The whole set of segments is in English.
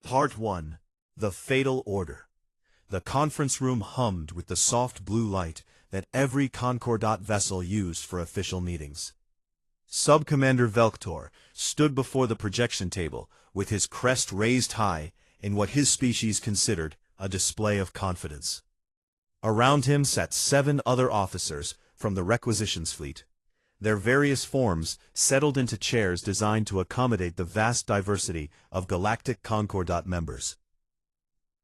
Part 1. The Fatal Order. The conference room hummed with the soft blue light that every Concordat vessel used for official meetings. Sub-Commander Velktor stood before the projection table with his crest raised high in what his species considered a display of confidence. Around him sat 7 other officers from the requisitions fleet, their various forms settled into chairs designed to accommodate the vast diversity of Galactic Concordat members.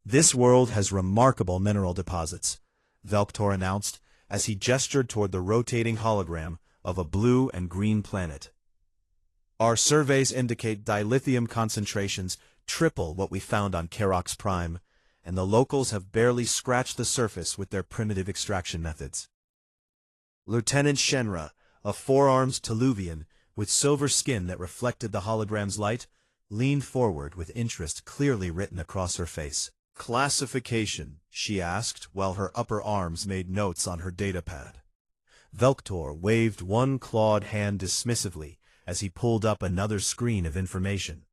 "This world has remarkable mineral deposits," Velktor announced as he gestured toward the rotating hologram of a blue and green planet. "Our surveys indicate dilithium concentrations triple what we found on Kerox Prime, and the locals have barely scratched the surface with their primitive extraction methods." Lieutenant Shenra, a 4-armed Teluvian with silver skin that reflected the hologram's light, leaned forward with interest clearly written across her face. "Classification?" she asked while her upper arms made notes on her datapad. Velktor waved one clawed hand dismissively as he pulled up another screen of information.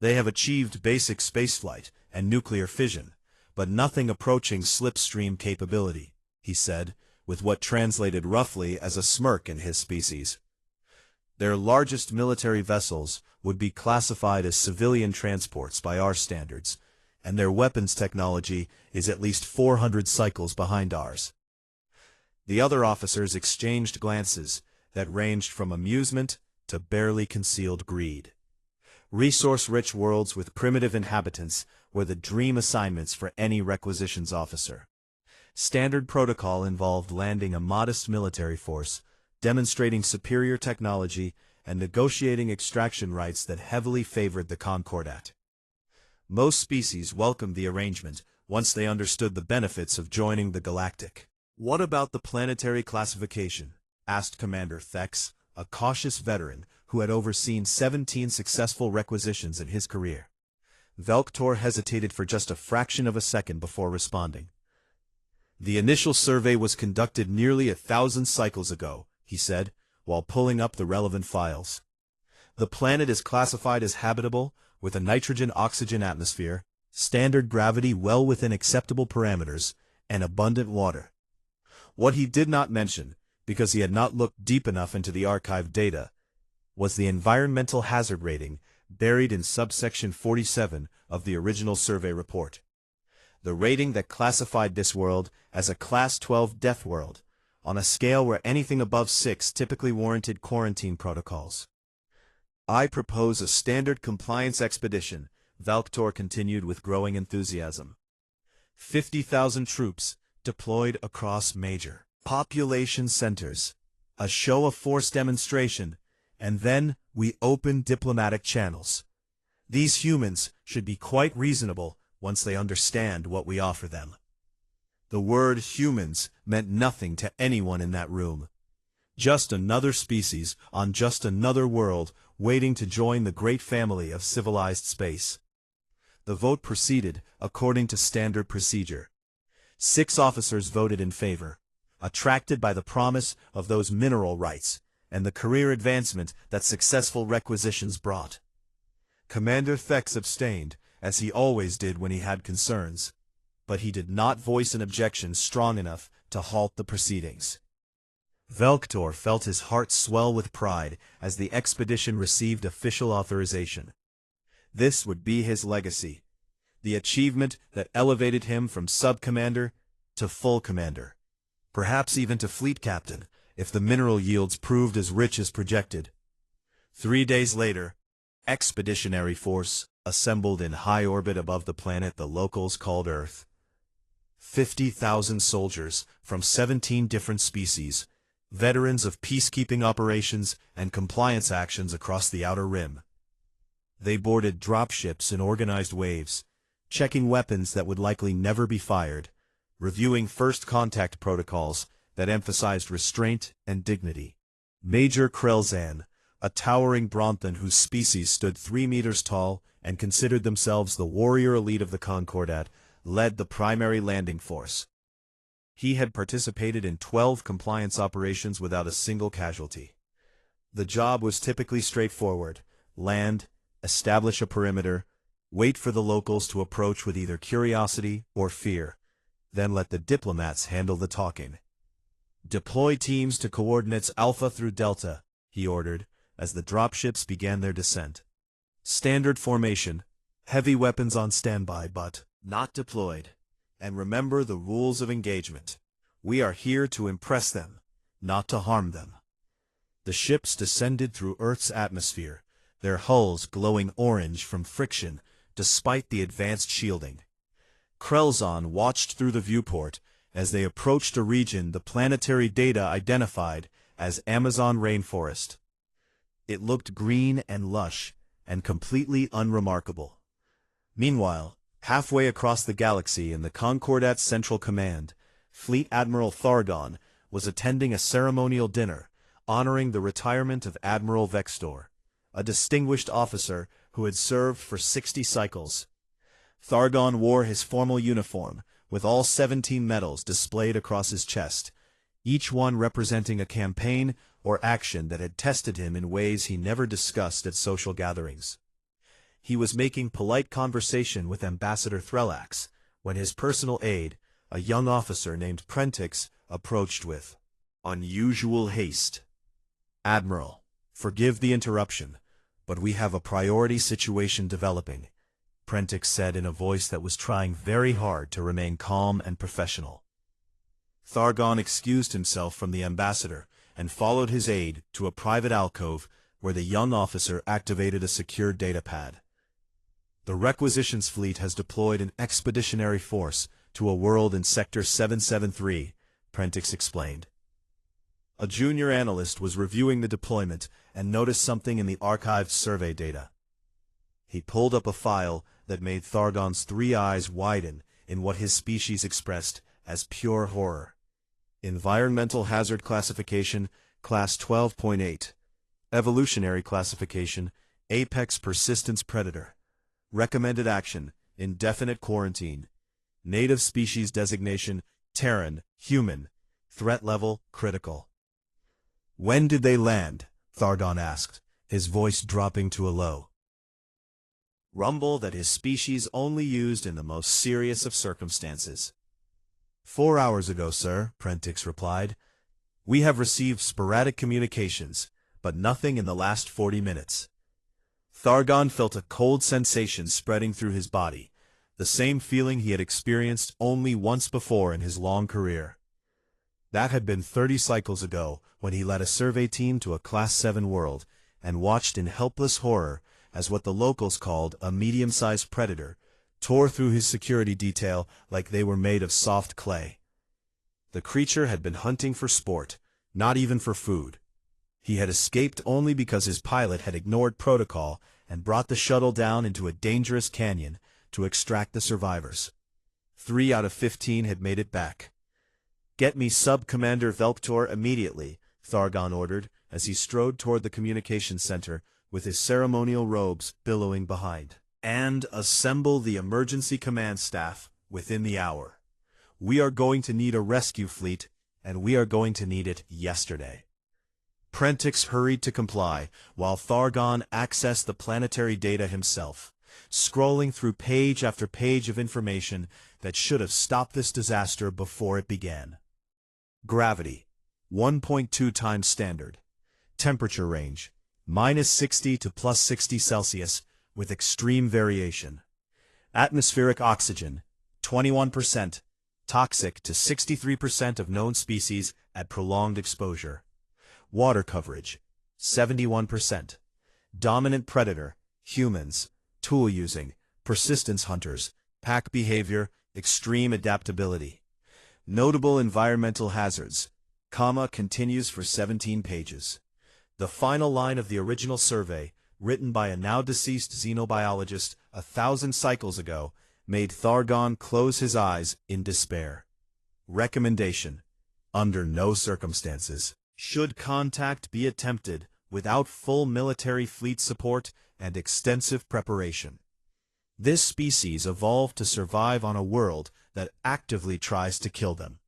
"They have achieved basic spaceflight and nuclear fission, but nothing approaching slipstream capability," he said, with what translated roughly as a smirk in his species. "Their largest military vessels would be classified as civilian transports by our standards, and their weapons technology is at least 400 cycles behind ours." The other officers exchanged glances that ranged from amusement to barely concealed greed. Resource-rich worlds with primitive inhabitants were the dream assignments for any requisitions officer. Standard protocol involved landing a modest military force, demonstrating superior technology, and negotiating extraction rights that heavily favored the Concordat. Most species welcomed the arrangement once they understood the benefits of joining the Galactic. "What about the planetary classification?" asked Commander Thex, a cautious veteran who had overseen 17 successful requisitions in his career. Velktor hesitated for just a fraction of a second before responding. "The initial survey was conducted nearly 1,000 cycles ago," he said, while pulling up the relevant files. "The planet is classified as habitable, with a nitrogen-oxygen atmosphere, standard gravity well within acceptable parameters, and abundant water." What he did not mention, because he had not looked deep enough into the archived data, was the environmental hazard rating buried in subsection 47 of the original survey report. The rating that classified this world as a Class 12 Deathworld, on a scale where anything above 6 typically warranted quarantine protocols. "I propose a standard compliance expedition," Velktor continued with growing enthusiasm. 50,000 troops deployed across major population centers, a show of force demonstration, and then we open diplomatic channels. These humans should be quite reasonable once they understand what we offer them. The word humans meant nothing to anyone in that room. Just another species on just another world waiting to join the great family of civilized space. The vote proceeded according to standard procedure. 6 officers voted in favor, attracted by the promise of those mineral rights and the career advancement that successful requisitions brought. Commander Thex abstained, as he always did when he had concerns, but he did not voice an objection strong enough to halt the proceedings. Velktor felt his heart swell with pride as the expedition received official authorization. This would be his legacy, the achievement that elevated him from sub-commander to full commander, perhaps even to fleet captain, if the mineral yields proved as rich as projected. 3 days later, Expeditionary Force assembled in high orbit above the planet the locals called Earth. 50,000 soldiers from 17 different species, veterans of peacekeeping operations and compliance actions across the Outer Rim. They boarded dropships in organized waves, checking weapons that would likely never be fired, reviewing first contact protocols that emphasized restraint and dignity. Major Krelzan, a towering Bronthan whose species stood 3 meters tall and considered themselves the warrior elite of the Concordat, led the primary landing force. He had participated in 12 compliance operations without a single casualty. The job was typically straightforward: land, establish a perimeter, Wait for the locals to approach with either curiosity or fear, then let the diplomats handle the talking. Deploy teams to coordinates Alpha through Delta, he ordered, as the dropships began their descent. Standard formation, heavy weapons on standby but not deployed. And remember the rules of engagement. We are here to impress them, not to harm them. The ships descended through Earth's atmosphere, their hulls glowing orange from friction despite the advanced shielding. Krelzon watched through the viewport as they approached a region the planetary data identified as Amazon rainforest. It looked green and lush, and completely unremarkable. Meanwhile, halfway across the galaxy in the Concordat's Central Command, Fleet Admiral Thargon was attending a ceremonial dinner honoring the retirement of Admiral Vextor, a distinguished officer who had served for 60 cycles. Thargon wore his formal uniform, with all 17 medals displayed across his chest, each one representing a campaign or action that had tested him in ways he never discussed at social gatherings. He was making polite conversation with Ambassador Threllax when his personal aide, a young officer named Prentix, approached with unusual haste. "Admiral, forgive the interruption, but we have a priority situation developing," Prentix said in a voice that was trying very hard to remain calm and professional. Thargon excused himself from the ambassador and followed his aide to a private alcove where the young officer activated a secure datapad. "The Requisitions Fleet has deployed an expeditionary force to a world in Sector 773, Prentix explained. A junior analyst was reviewing the deployment and noticed something in the archived survey data. He pulled up a file that made Thargon's 3 eyes widen in what his species expressed as pure horror. Environmental Hazard Classification, Class 12.8. Evolutionary Classification, Apex Persistence Predator. Recommended Action, Indefinite Quarantine. Native Species Designation, Terran, Human. Threat Level, Critical. "When did they land?" Thargon asked, his voice dropping to a low rumble that his species only used in the most serious of circumstances. 4 hours ago, sir," Prentix replied. "We have received sporadic communications, but nothing in the last 40 minutes. Thargon felt a cold sensation spreading through his body, the same feeling he had experienced only once before in his long career. That had been 30 cycles ago when he led a survey team to a Class 7 world and watched in helpless horror as what the locals called a medium-sized predator tore through his security detail like they were made of soft clay. The creature had been hunting for sport, not even for food. He had escaped only because his pilot had ignored protocol and brought the shuttle down into a dangerous canyon to extract the survivors. 3 out of 15 had made it back. "Get me Sub-Commander Velktor immediately," Thargon ordered as he strode toward the communications center with his ceremonial robes billowing behind. "And assemble the emergency command staff within the hour. We are going to need a rescue fleet, and we are going to need it yesterday." Prentix hurried to comply, while Thargon accessed the planetary data himself, scrolling through page after page of information that should have stopped this disaster before it began. Gravity, 1.2 times standard. Temperature range, -60 to +60 Celsius, with extreme variation. Atmospheric oxygen, 21%, toxic to 63% of known species at prolonged exposure. Water coverage, 71%. Dominant predator, humans. Tool using, persistence hunters. Pack behavior, extreme adaptability. Notable environmental hazards, continues for 17 pages. The final line of the original survey, written by a now-deceased xenobiologist 1,000 cycles ago, made Thargon close his eyes in despair. Recommendation: under no circumstances should contact be attempted without full military fleet support and extensive preparation. This species evolved to survive on a world that actively tries to kill them.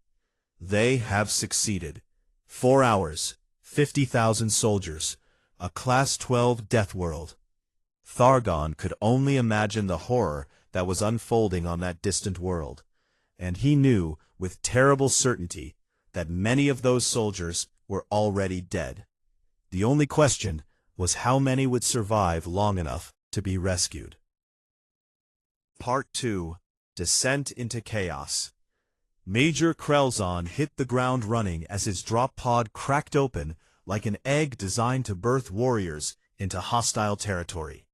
They have succeeded. 4 hours, 50,000 soldiers, a Class 12 Deathworld. Thargon could only imagine the horror that was unfolding on that distant world, and he knew with terrible certainty that many of those soldiers were already dead. The only question was how many would survive long enough to be rescued. Part 2. Descent into Chaos. Major Krelzon hit the ground running as his drop pod cracked open like an egg designed to birth warriors into hostile territory.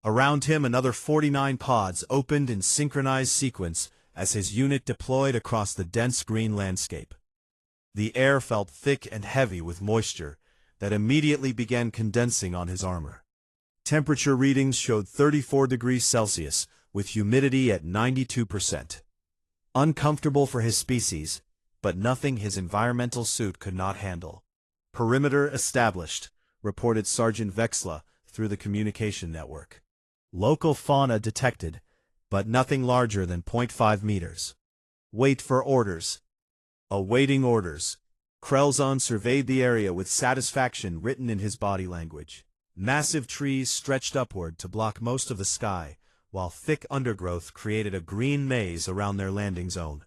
Around him, another 49 pods opened in synchronized sequence as his unit deployed across the dense green landscape. The air felt thick and heavy with moisture that immediately began condensing on his armor. Temperature readings showed 34 degrees Celsius, with humidity at 92%. Uncomfortable for his species, but nothing his environmental suit could not handle. Perimeter established, reported Sergeant Vexla through the communication network. Local fauna detected, but nothing larger than 0.5 meters. Wait for orders. Awaiting orders. Krelzon surveyed the area with satisfaction written in his body language. Massive trees stretched upward to block most of the sky, while thick undergrowth created a green maze around their landing zone.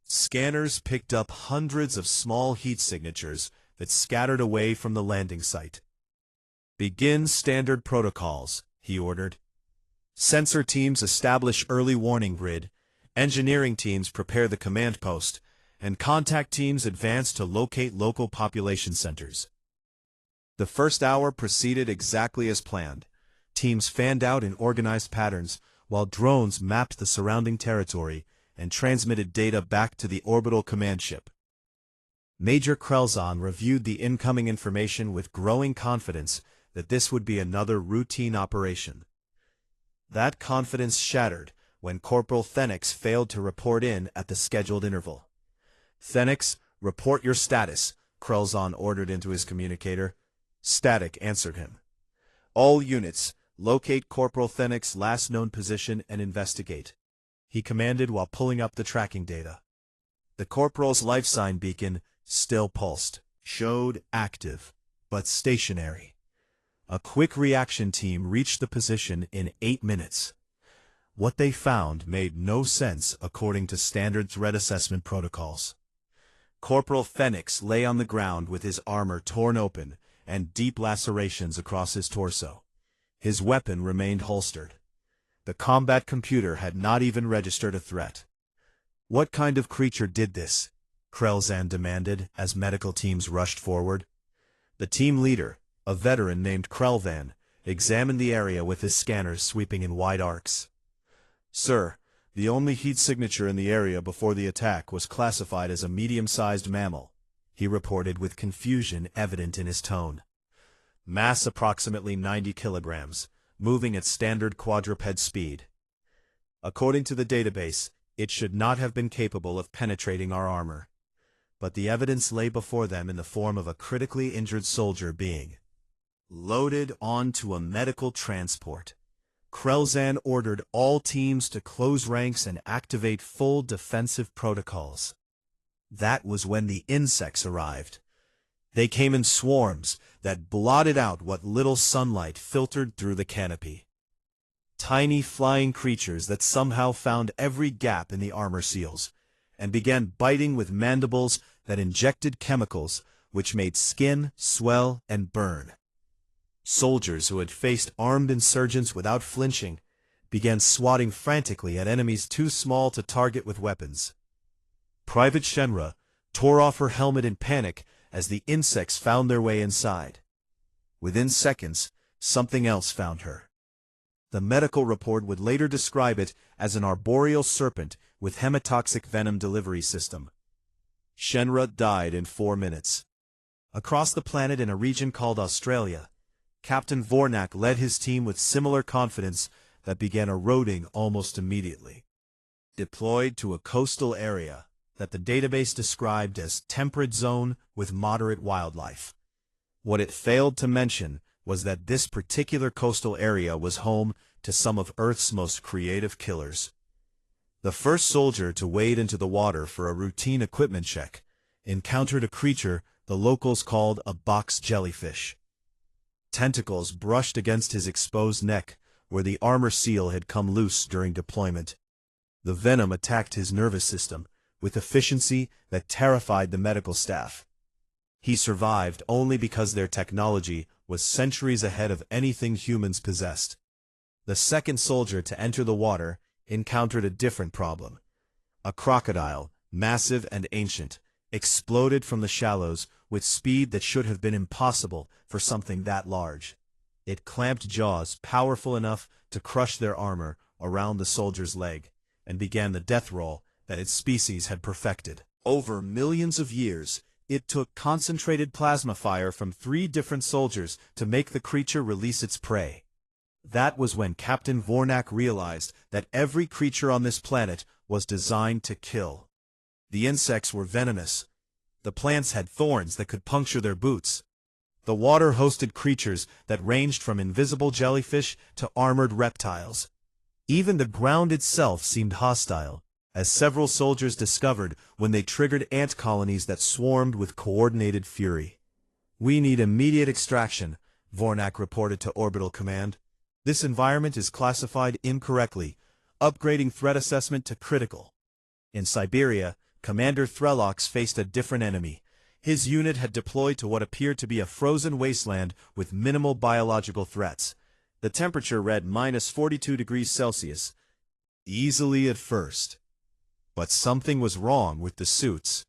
Scanners picked up hundreds of small heat signatures that scattered away from the landing site. Begin standard protocols, he ordered. Sensor teams establish early warning grid, engineering teams prepare the command post, and contact teams advance to locate local population centers. The first hour proceeded exactly as planned. Teams fanned out in organized patterns, while drones mapped the surrounding territory and transmitted data back to the orbital command ship. Major Krelzon reviewed the incoming information with growing confidence that this would be another routine operation. That confidence shattered when Corporal Thenix failed to report in at the scheduled interval. "Thenix, report your status," Krelzon ordered into his communicator. Static answered him. "All units, locate Corporal Thenix's last known position and investigate," he commanded while pulling up the tracking data. The Corporal's life sign beacon, still pulsed, showed active, but stationary. A quick reaction team reached the position in 8 minutes. What they found made no sense according to standard threat assessment protocols. Corporal Thenix lay on the ground with his armor torn open and deep lacerations across his torso. His weapon remained holstered. The combat computer had not even registered a threat. "What kind of creature did this?" Krelzon demanded as medical teams rushed forward. The team leader, a veteran named Krelvan, examined the area with his scanners sweeping in wide arcs. "Sir, the only heat signature in the area before the attack was classified as a medium-sized mammal," he reported with confusion evident in his tone. "Mass approximately 90 kilograms, moving at standard quadruped speed. According to the database, it should not have been capable of penetrating our armor." But the evidence lay before them in the form of a critically injured soldier being loaded onto a medical transport. Krelzon ordered all teams to close ranks and activate full defensive protocols. That was when the insects arrived. They came in swarms that blotted out what little sunlight filtered through the canopy. Tiny flying creatures that somehow found every gap in the armor seals, and began biting with mandibles that injected chemicals which made skin swell and burn. Soldiers who had faced armed insurgents without flinching began swatting frantically at enemies too small to target with weapons. Private Shenra tore off her helmet in panic as the insects found their way inside. Within seconds, something else found her. The medical report would later describe it as an arboreal serpent with hematoxic venom delivery system. Shenra died in 4 minutes. Across the planet in a region called Australia, Captain Vornak led his team with similar confidence that began eroding almost immediately. Deployed to a coastal area that the database described as temperate zone with moderate wildlife. What it failed to mention was that this particular coastal area was home to some of Earth's most creative killers. The first soldier to wade into the water for a routine equipment check encountered a creature the locals called a box jellyfish. Tentacles brushed against his exposed neck, where the armor seal had come loose during deployment. The venom attacked his nervous system, with efficiency that terrified the medical staff. He survived only because their technology was centuries ahead of anything humans possessed. The second soldier to enter the water encountered a different problem. A crocodile, massive and ancient, exploded from the shallows with speed that should have been impossible for something that large. It clamped jaws powerful enough to crush their armor around the soldier's leg, and began the death roll that its species had perfected. Over millions of years, it took concentrated plasma fire from 3 different soldiers to make the creature release its prey. That was when Captain Vornak realized that every creature on this planet was designed to kill. The insects were venomous. The plants had thorns that could puncture their boots. The water hosted creatures that ranged from invisible jellyfish to armored reptiles. Even the ground itself seemed hostile, as several soldiers discovered when they triggered ant colonies that swarmed with coordinated fury. "We need immediate extraction," Vornak reported to Orbital Command. "This environment is classified incorrectly. Upgrading threat assessment to critical." In Siberia, Commander Threllox faced a different enemy. His unit had deployed to what appeared to be a frozen wasteland with minimal biological threats. The temperature read -42°C, easily at first. But something was wrong with the suits.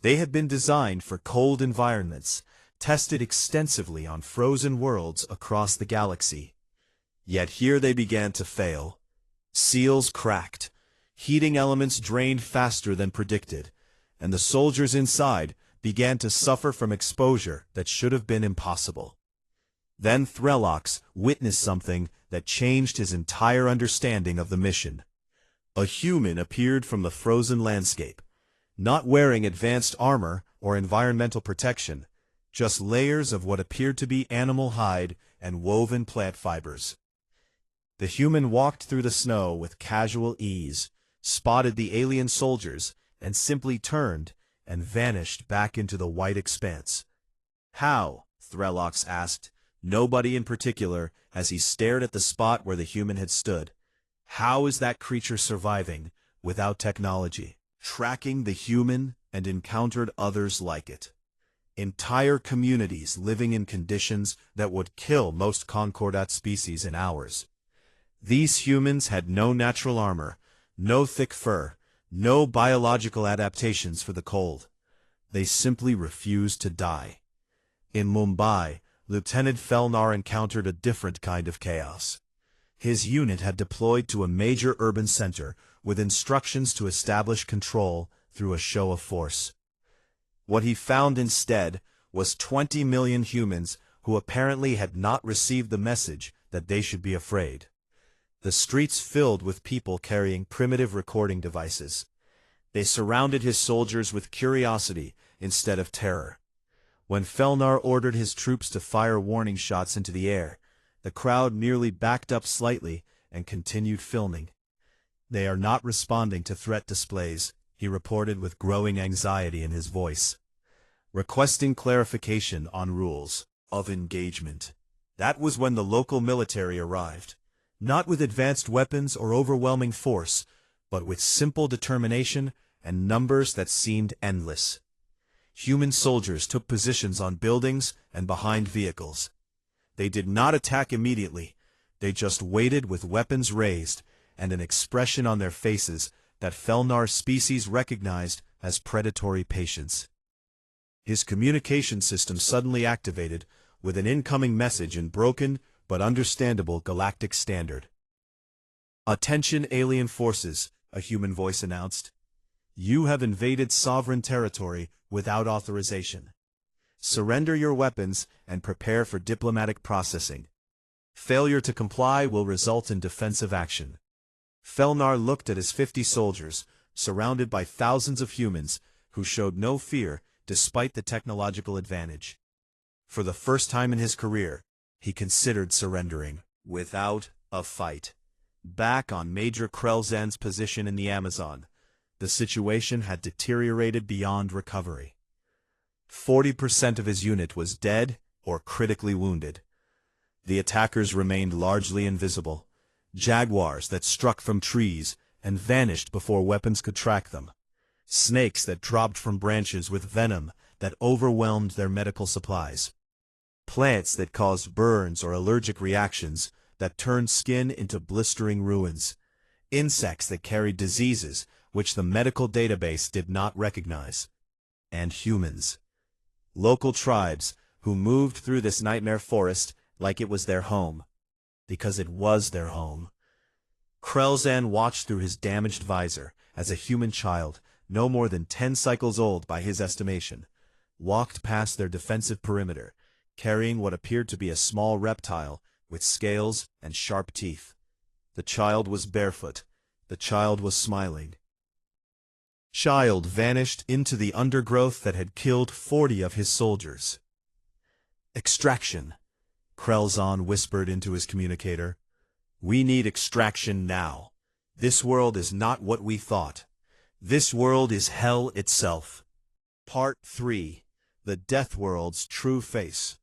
They had been designed for cold environments, tested extensively on frozen worlds across the galaxy. Yet here they began to fail. Seals cracked, heating elements drained faster than predicted, and the soldiers inside began to suffer from exposure that should have been impossible. Then Threllox witnessed something that changed his entire understanding of the mission. A human appeared from the frozen landscape, not wearing advanced armor or environmental protection, just layers of what appeared to be animal hide and woven plant fibers. The human walked through the snow with casual ease, spotted the alien soldiers, and simply turned and vanished back into the white expanse. "How?" Threllox asked, nobody in particular, as he stared at the spot where the human had stood. "How is that creature surviving without technology?" Tracking the human and encountered others like it. Entire communities living in conditions that would kill most Concordat species in hours. These humans had no natural armor, no thick fur, no biological adaptations for the cold. They simply refused to die. In Mumbai, Lieutenant Felnar encountered a different kind of chaos. His unit had deployed to a major urban center with instructions to establish control through a show of force. What he found instead was 20 million humans who apparently had not received the message that they should be afraid. The streets filled with people carrying primitive recording devices. They surrounded his soldiers with curiosity instead of terror. When Felnar ordered his troops to fire warning shots into the air, the crowd merely backed up slightly and continued filming. "They are not responding to threat displays," he reported with growing anxiety in his voice. Requesting clarification on rules of engagement. That was when the local military arrived. Not with advanced weapons or overwhelming force, but with simple determination and numbers that seemed endless. Human soldiers took positions on buildings and behind vehicles. They did not attack immediately. They just waited with weapons raised and an expression on their faces that Felnar's species recognized as predatory patience. His communication system suddenly activated with an incoming message in broken but understandable galactic standard. "Attention alien forces," a human voice announced. "You have invaded sovereign territory without authorization. Surrender your weapons and prepare for diplomatic processing. Failure to comply will result in defensive action." Felnar looked at his 50 soldiers, surrounded by thousands of humans, who showed no fear despite the technological advantage. For the first time in his career, he considered surrendering, without a fight. Back on Major Krelzen's position in the Amazon, the situation had deteriorated beyond recovery. 40% of his unit was dead or critically wounded. The attackers remained largely invisible. Jaguars that struck from trees and vanished before weapons could track them. Snakes that dropped from branches with venom that overwhelmed their medical supplies. Plants that caused burns or allergic reactions that turned skin into blistering ruins. Insects that carried diseases which the medical database did not recognize. And humans. Local tribes who moved through this nightmare forest like it was their home. Because it was their home. Krelzan watched through his damaged visor as a human child, no more than 10 cycles old by his estimation, walked past their defensive perimeter, carrying what appeared to be a small reptile with scales and sharp teeth. The child was barefoot. The child was smiling. Child vanished into the undergrowth that had killed 40 of his soldiers. Extraction, Krelzan whispered into his communicator. We need extraction now. This world is not what we thought. This world is hell itself. Part 3. The Deathworld's True Face.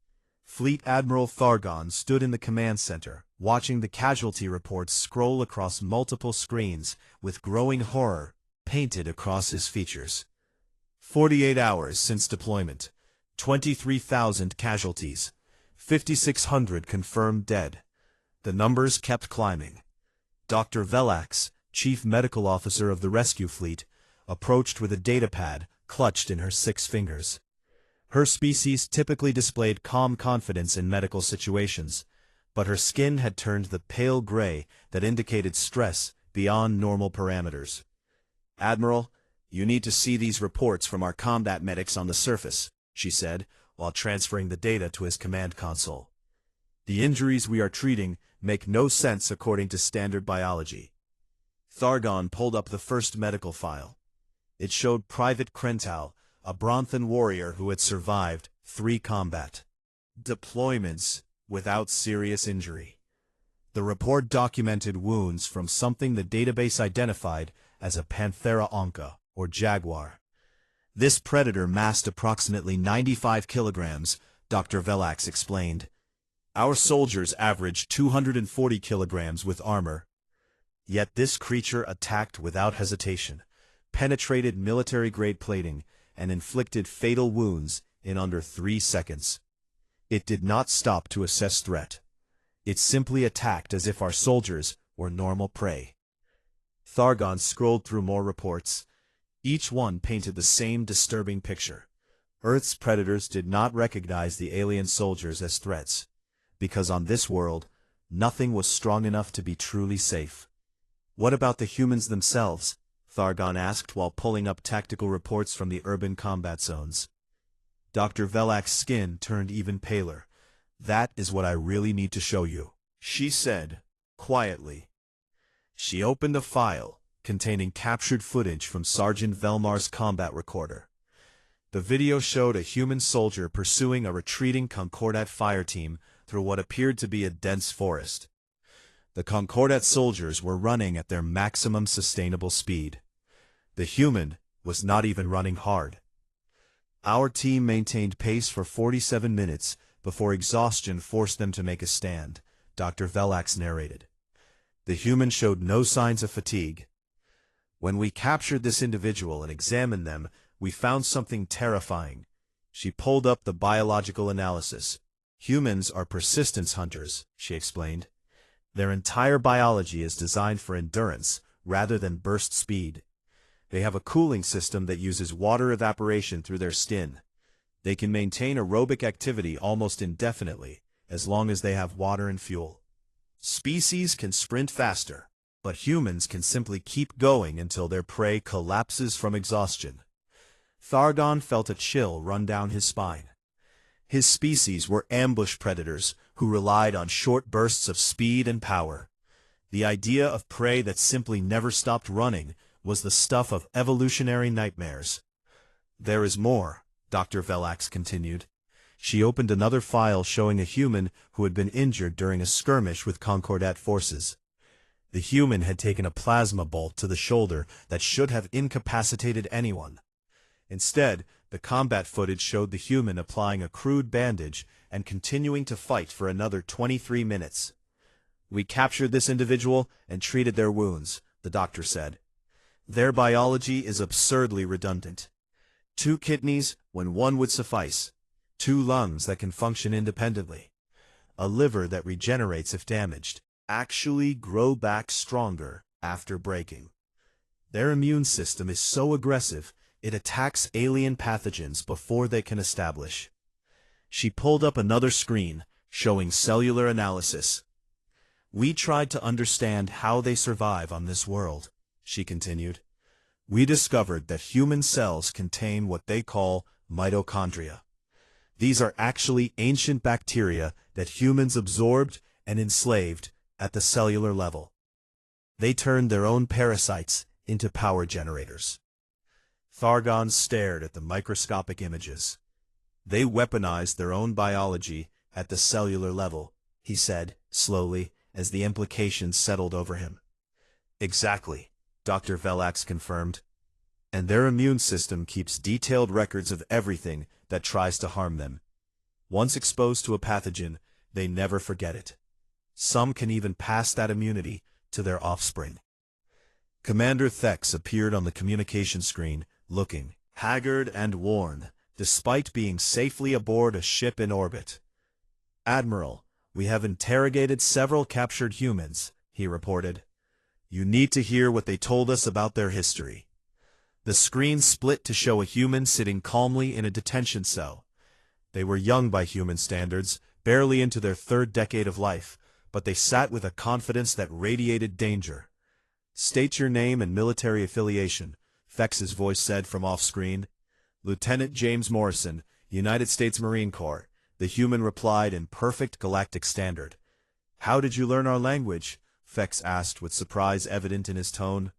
Fleet Admiral Thargon stood in the command center, watching the casualty reports scroll across multiple screens with growing horror painted across his features. 48 hours since deployment. 23,000 casualties. 5,600 confirmed dead. The numbers kept climbing. Dr. Velax, Chief Medical Officer of the rescue fleet, approached with a datapad clutched in her 6 fingers. Her species typically displayed calm confidence in medical situations, but her skin had turned the pale gray that indicated stress beyond normal parameters. Admiral, you need to see these reports from our combat medics on the surface, she said, while transferring the data to his command console. The injuries we are treating make no sense according to standard biology. Thargon pulled up the first medical file. It showed Private Krental, a Bronthan warrior who had survived 3 combat deployments without serious injury. The report documented wounds from something the database identified as a Panthera onca, or jaguar. This predator massed approximately 95 kilograms, Dr. Velax explained. Our soldiers averaged 240 kilograms with armor. Yet this creature attacked without hesitation, penetrated military-grade plating, and inflicted fatal wounds in under 3 seconds. It did not stop to assess threat. It simply attacked as if our soldiers were normal prey. Thargon scrolled through more reports. Each one painted the same disturbing picture. Earth's predators did not recognize the alien soldiers as threats, because on this world, nothing was strong enough to be truly safe. What about the humans themselves? Thargon asked while pulling up tactical reports from the urban combat zones. Dr. Velax's skin turned even paler. That is what I really need to show you, she said, quietly. She opened a file containing captured footage from Sergeant Velmar's combat recorder. The video showed a human soldier pursuing a retreating Concordat fire team through what appeared to be a dense forest. The Concordat soldiers were running at their maximum sustainable speed. The human was not even running hard. Our team maintained pace for 47 minutes before exhaustion forced them to make a stand, Dr. Velax narrated. The human showed no signs of fatigue. When we captured this individual and examined them, we found something terrifying. She pulled up the biological analysis. Humans are persistence hunters, she explained. Their entire biology is designed for endurance rather than burst speed. They have a cooling system that uses water evaporation through their skin. They can maintain aerobic activity almost indefinitely, as long as they have water and fuel. Species can sprint faster, but humans can simply keep going until their prey collapses from exhaustion. Thargon felt a chill run down his spine. His species were ambush predators who relied on short bursts of speed and power. The idea of prey that simply never stopped running was the stuff of evolutionary nightmares. There is more, Dr. Velax continued. She opened another file showing a human who had been injured during a skirmish with Concordat forces. The human had taken a plasma bolt to the shoulder that should have incapacitated anyone. Instead, the combat footage showed the human applying a crude bandage and continuing to fight for another 23 minutes. "We captured this individual and treated their wounds," the doctor said. "Their biology is absurdly redundant. 2 kidneys when 1 would suffice, 2 lungs that can function independently, a liver that regenerates if damaged, actually grow back stronger after breaking. Their immune system is so aggressive, it attacks alien pathogens before they can establish." She pulled up another screen, showing cellular analysis. "We tried to understand how they survive on this world," she continued. "We discovered that human cells contain what they call mitochondria. These are actually ancient bacteria that humans absorbed and enslaved at the cellular level. They turned their own parasites into power generators." Thargon stared at the microscopic images. "They weaponized their own biology at the cellular level," he said, slowly, as the implications settled over him. "Exactly," Dr. Velax confirmed. "And their immune system keeps detailed records of everything that tries to harm them. Once exposed to a pathogen, they never forget it. Some can even pass that immunity to their offspring." Commander Thex appeared on the communication screen, looking haggard and worn, despite being safely aboard a ship in orbit. "Admiral, we have interrogated several captured humans," he reported. "You need to hear what they told us about their history." The screen split to show a human sitting calmly in a detention cell. They were young by human standards, barely into their 3rd decade of life, but they sat with a confidence that radiated danger. "State your name and military affiliation," Thex's voice said from off-screen. "Lieutenant James Morrison, United States Marine Corps," the human replied in perfect galactic standard. "How did you learn our language?" Thex asked with surprise evident in his tone.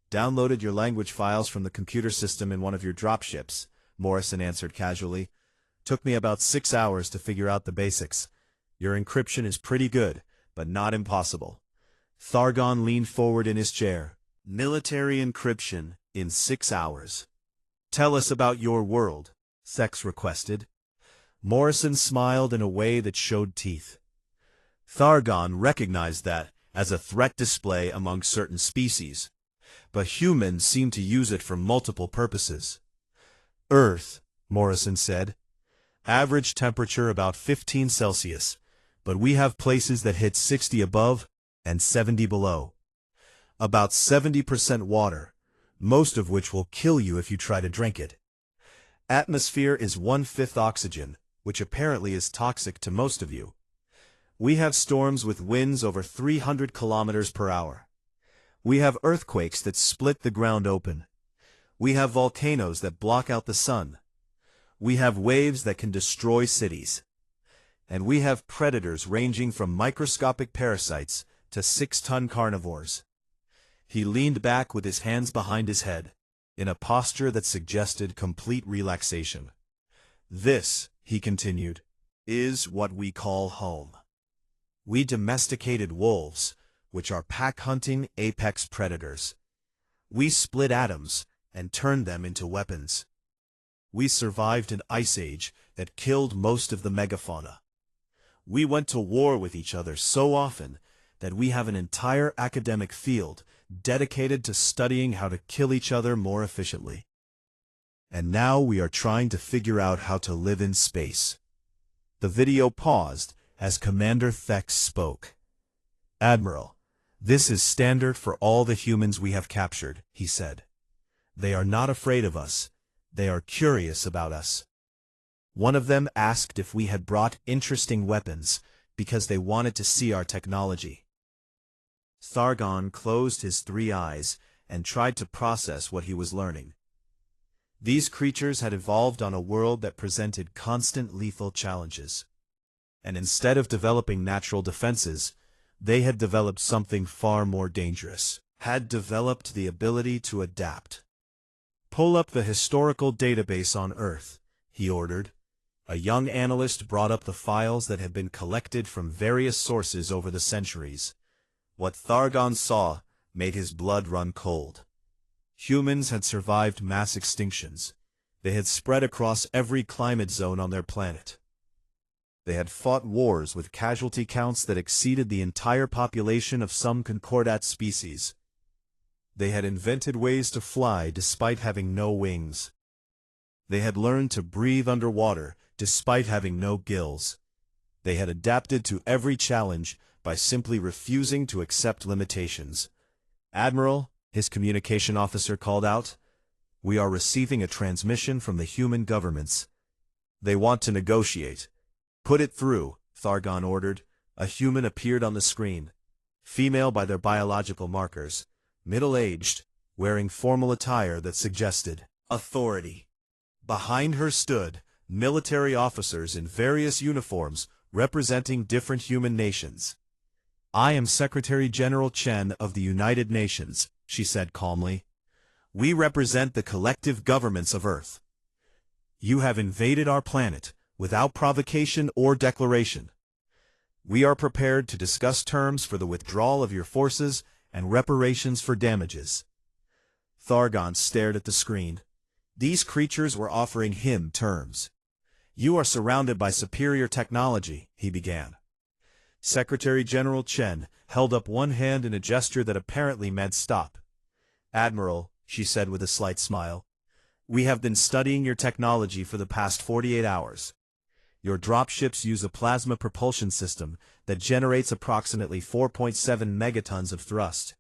"Downloaded your language files from the computer system in one of your dropships," Morrison answered casually. "Took me about 6 hours to figure out the basics. Your encryption is pretty good, but not impossible." Thargon leaned forward in his chair. "Military encryption in 6 hours. Tell us about your world," Thex requested. Morrison smiled in a way that showed teeth. Thargon recognized that as a threat display among certain species, but humans seem to use it for multiple purposes. "Earth," Morrison said. "Average temperature about 15 Celsius, but we have places that hit 60 above and 70 below. About 70% water, most of which will kill you if you try to drink it. Atmosphere is 1/5 oxygen, which apparently is toxic to most of you. We have storms with winds over 300 kilometers per hour. We have earthquakes that split the ground open. We have volcanoes that block out the sun. We have waves that can destroy cities. And we have predators ranging from microscopic parasites to 6-ton carnivores." He leaned back with his hands behind his head, in a posture that suggested complete relaxation. "This," he continued, "is what we call home. We domesticated wolves, which are pack-hunting apex predators. We split atoms and turned them into weapons. We survived an ice age that killed most of the megafauna. We went to war with each other so often that we have an entire academic field dedicated to studying how to kill each other more efficiently. And now we are trying to figure out how to live in space." The video paused as Commander Thex spoke. "Admiral, this is standard for all the humans we have captured," he said. "They are not afraid of us. They are curious about us. One of them asked if we had brought interesting weapons because they wanted to see our technology." Thargon closed his 3 eyes and tried to process what he was learning. These creatures had evolved on a world that presented constant lethal challenges. And instead of developing natural defenses, they had developed something far more dangerous, had developed the ability to adapt. "Pull up the historical database on Earth," he ordered. A young analyst brought up the files that had been collected from various sources over the centuries. What Thargon saw made his blood run cold. Humans had survived mass extinctions. They had spread across every climate zone on their planet. They had fought wars with casualty counts that exceeded the entire population of some concordat species. They had invented ways to fly despite having no wings. They had learned to breathe underwater despite having no gills. They had adapted to every challenge by simply refusing to accept limitations. "Admiral," his communication officer called out, "we are receiving a transmission from the human governments. They want to negotiate." "Put it through," Thargon ordered. A human appeared on the screen. Female by their biological markers, middle-aged, wearing formal attire that suggested authority. Behind her stood military officers in various uniforms representing different human nations. "I am Secretary General Chen of the United Nations," she said calmly. "We represent the collective governments of Earth. You have invaded our planet without provocation or declaration. We are prepared to discuss terms for the withdrawal of your forces and reparations for damages." Thargon stared at the screen. These creatures were offering him terms. "You are surrounded by superior technology," he began. Secretary General Chen held up one hand in a gesture that apparently meant stop. "Admiral," she said with a slight smile, "we have been studying your technology for the past 48 hours. Your dropships use a plasma propulsion system that generates approximately 4.7 megatons of thrust.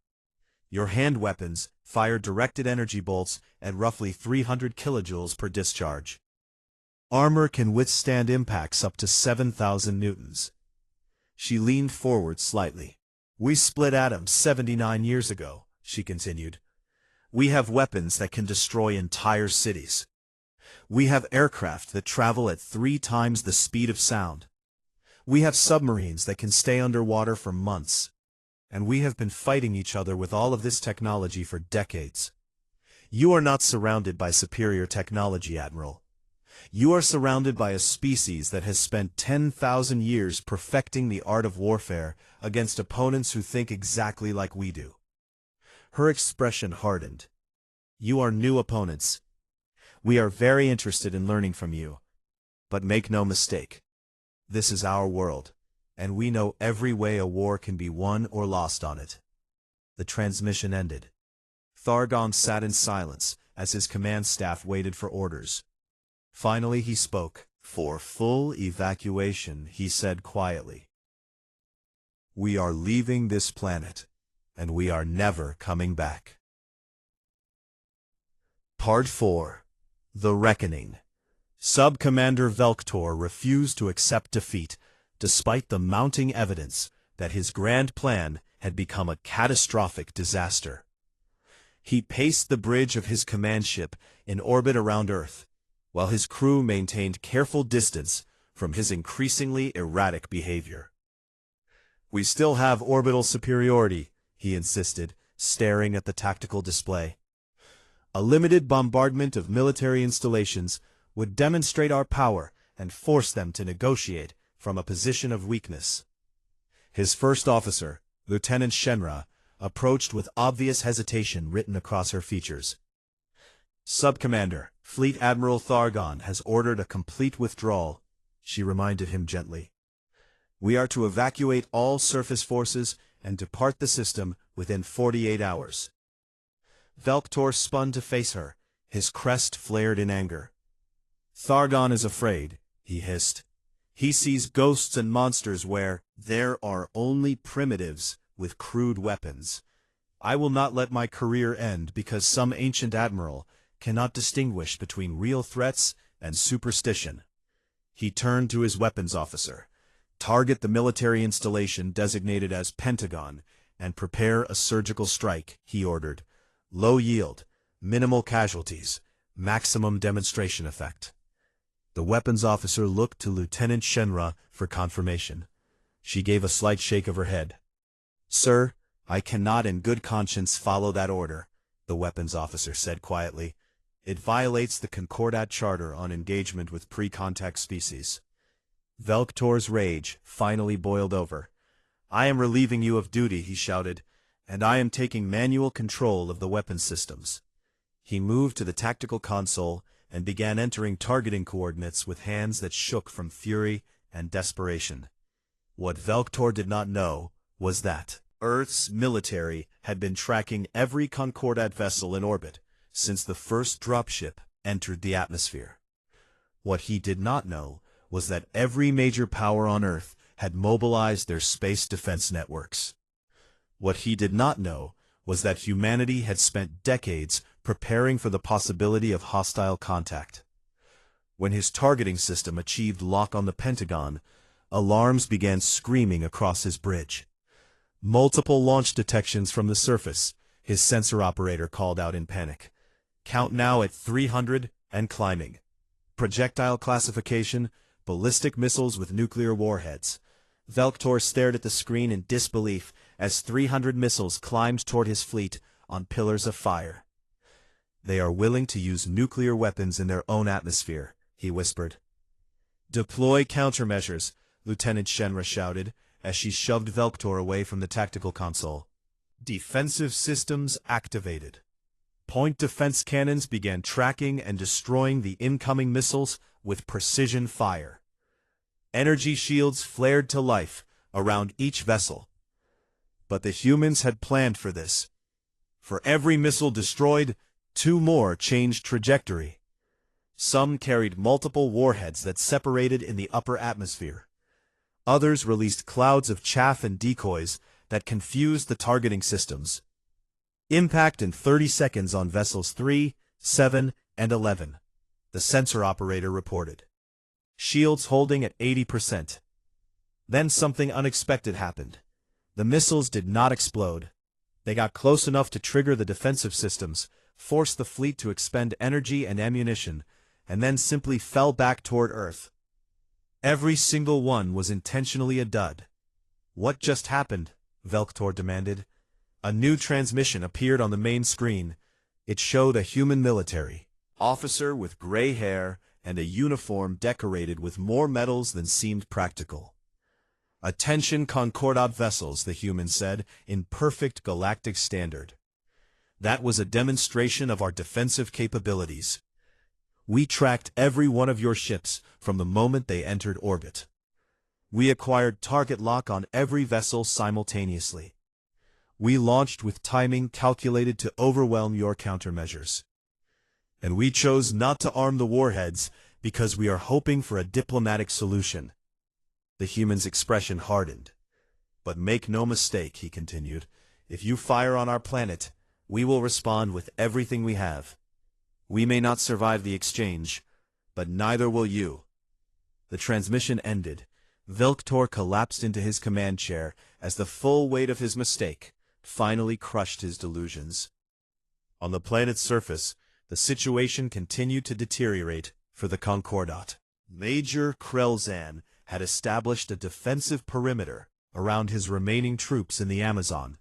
Your hand weapons fire directed energy bolts at roughly 300 kilojoules per discharge. Armor can withstand impacts up to 7,000 newtons. She leaned forward slightly. "We split atoms 79 years ago," she continued. "We have weapons that can destroy entire cities. We have aircraft that travel at 3 times the speed of sound. We have submarines that can stay underwater for months. And we have been fighting each other with all of this technology for decades. You are not surrounded by superior technology, Admiral. You are surrounded by a species that has spent 10,000 years perfecting the art of warfare against opponents who think exactly like we do." Her expression hardened. "You are new opponents. We are very interested in learning from you. But make no mistake. This is our world, and we know every way a war can be won or lost on it." The transmission ended. Thargon sat in silence as his command staff waited for orders. Finally he spoke. "For full evacuation," he said quietly. "We are leaving this planet, and we are never coming back." Part 4. The Reckoning. Sub-Commander Velktor refused to accept defeat, despite the mounting evidence that his grand plan had become a catastrophic disaster. He paced the bridge of his command ship in orbit around Earth, while his crew maintained careful distance from his increasingly erratic behavior. "We still have orbital superiority," he insisted, staring at the tactical display. "A limited bombardment of military installations would demonstrate our power and force them to negotiate from a position of weakness." His first officer, Lieutenant Shenra, approached with obvious hesitation written across her features. "Sub-Commander, Fleet Admiral Thargon has ordered a complete withdrawal," she reminded him gently. "We are to evacuate all surface forces and depart the system within 48 hours. Velktor spun to face her, his crest flared in anger. "Thargon is afraid," he hissed. "He sees ghosts and monsters where there are only primitives with crude weapons. I will not let my career end because some ancient admiral cannot distinguish between real threats and superstition." He turned to his weapons officer. "Target the military installation designated as Pentagon and prepare a surgical strike," he ordered. "Low yield, minimal casualties, maximum demonstration effect." The weapons officer looked to Lieutenant Shenra for confirmation. She gave a slight shake of her head. "Sir, I cannot in good conscience follow that order," the weapons officer said quietly. "It violates the Concordat Charter on engagement with pre-contact species." Velktor's rage finally boiled over. "I am relieving you of duty," he shouted, "and I am taking manual control of the weapons systems." He moved to the tactical console and began entering targeting coordinates with hands that shook from fury and desperation. What Velktor did not know was that Earth's military had been tracking every Concordat vessel in orbit since the first dropship entered the atmosphere. What he did not know was that every major power on Earth had mobilized their space defense networks. What he did not know was that humanity had spent decades preparing for the possibility of hostile contact. When his targeting system achieved lock on the Pentagon, alarms began screaming across his bridge. Multiple launch detections from the surface, his sensor operator called out in panic. Count now at 300 and climbing. Projectile classification, ballistic missiles with nuclear warheads. Velktor stared at the screen in disbelief as 300 missiles climbed toward his fleet on pillars of fire. They are willing to use nuclear weapons in their own atmosphere, he whispered. Deploy countermeasures, Lieutenant Shenra shouted, as she shoved Velktor away from the tactical console. Defensive systems activated. Point defense cannons began tracking and destroying the incoming missiles with precision fire. Energy shields flared to life around each vessel. But the humans had planned for this. For every missile destroyed, 2 more changed trajectory. Some carried multiple warheads that separated in the upper atmosphere. Others released clouds of chaff and decoys that confused the targeting systems. Impact in 30 seconds on vessels 3, 7, and 11, the sensor operator reported. Shields holding at 80%. Then something unexpected happened. The missiles did not explode. They got close enough to trigger the defensive systems, force the fleet to expend energy and ammunition, and then simply fell back toward Earth. Every single one was intentionally a dud. What just happened? Velktor demanded. A new transmission appeared on the main screen. It showed a human military officer with gray hair and a uniform decorated with more medals than seemed practical. Attention Concordat vessels, the human said, in perfect galactic standard. That was a demonstration of our defensive capabilities. We tracked every one of your ships from the moment they entered orbit. We acquired target lock on every vessel simultaneously. We launched with timing calculated to overwhelm your countermeasures. And we chose not to arm the warheads because we are hoping for a diplomatic solution. The human's expression hardened. But make no mistake, he continued, if you fire on our planet, we will respond with everything we have. We may not survive the exchange, but neither will you. The transmission ended. Velktor collapsed into his command chair as the full weight of his mistake finally crushed his delusions. On the planet's surface, the situation continued to deteriorate for the Concordat. Major Krelzan had established a defensive perimeter around his remaining troops in the Amazon,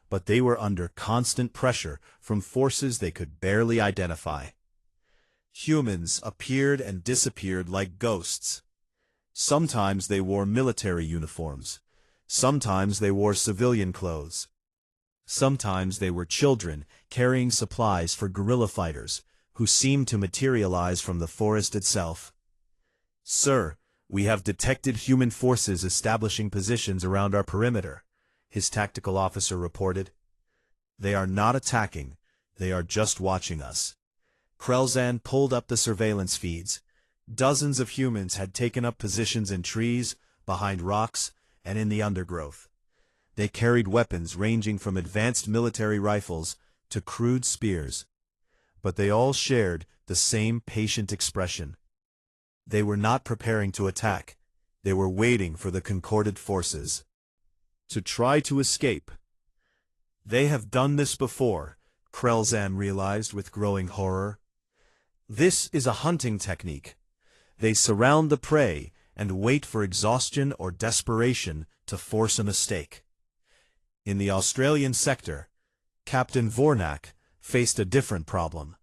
but they were under constant pressure from forces they could barely identify. Humans appeared and disappeared like ghosts. Sometimes they wore military uniforms. Sometimes they wore civilian clothes. Sometimes they were children carrying supplies for guerrilla fighters who seemed to materialize from the forest itself. Sir, we have detected human forces establishing positions around our perimeter, his tactical officer reported. They are not attacking, they are just watching us. Krelzan pulled up the surveillance feeds. Dozens of humans had taken up positions in trees, behind rocks, and in the undergrowth. They carried weapons ranging from advanced military rifles to crude spears. But they all shared the same patient expression. They were not preparing to attack. They were waiting for the Concordat forces to try to escape. They have done this before, Krelzan realized with growing horror. This is a hunting technique. They surround the prey and wait for exhaustion or desperation to force a mistake. In the Australian sector, Captain Vornak faced a different problem.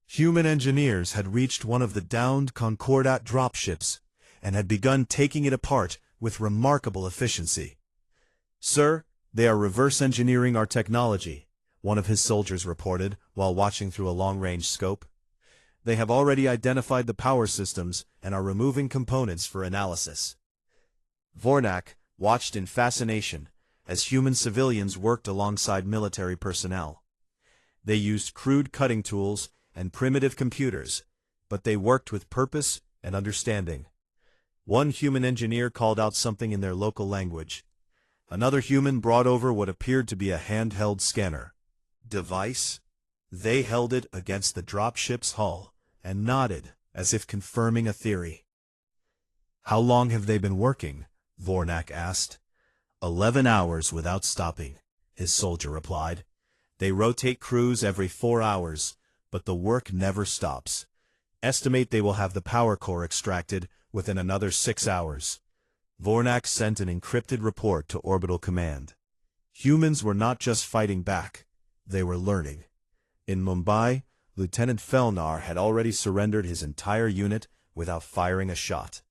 Human engineers had reached one of the downed Concordat dropships and had begun taking it apart with remarkable efficiency. Sir, they are reverse engineering our technology, one of his soldiers reported while watching through a long-range scope. They have already identified the power systems and are removing components for analysis. Vornak watched in fascination as human civilians worked alongside military personnel. They used crude cutting tools and primitive computers, but they worked with purpose and understanding. One human engineer called out something in their local language. Another human brought over what appeared to be a handheld scanner device. They held it against the dropship's hull and nodded, as if confirming a theory. "How long have they been working?" Vornak asked. 11 hours without stopping, his soldier replied. "They rotate crews every 4 hours, but the work never stops. Estimate they will have the power core extracted within another 6 hours." Vornak sent an encrypted report to Orbital Command. Humans were not just fighting back, they were learning. In Mumbai, Lieutenant Felnar had already surrendered his entire unit without firing a shot.